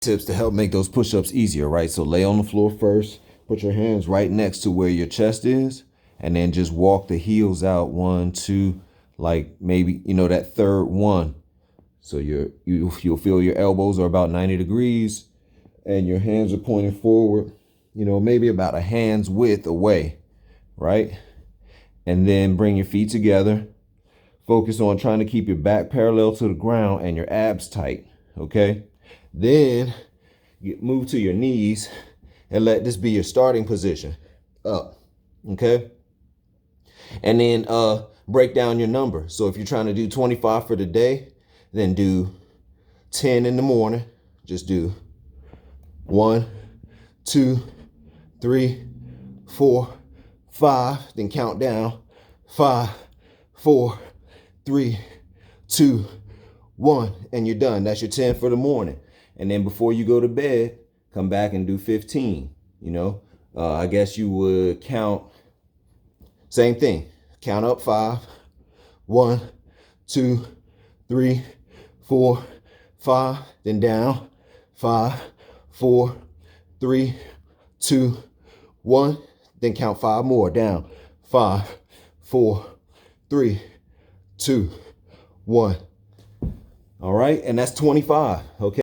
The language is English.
Tips to help make those push-ups easier, right? So lay on the floor first, put your hands right next to where your chest is, and then just walk the heels out, 1, 2, like maybe, that third one. So you'll feel your elbows are about 90 degrees and your hands are pointing forward, maybe about a hand's width away, right? And then bring your feet together. Focus on trying to keep your back parallel to the ground and your abs tight, okay? Then move to your knees and let this be your starting position, up, okay? And then break down your number. So if you're trying to do 25 for the day, then do 10 in the morning. Just do 1, 2, 3, 4, 5, then count down. 5, 4, 3, 2, 1, and you're done. That's your 10 for the morning. And then before you go to bed, come back and do 15. I guess you would count, same thing. Count up 5, 1, 2, 3, 4, 5, then down. 5, 4, 3, 2, 1, then count 5 more down. 5, 4, 3, 2, 1. All right, and that's 25, okay?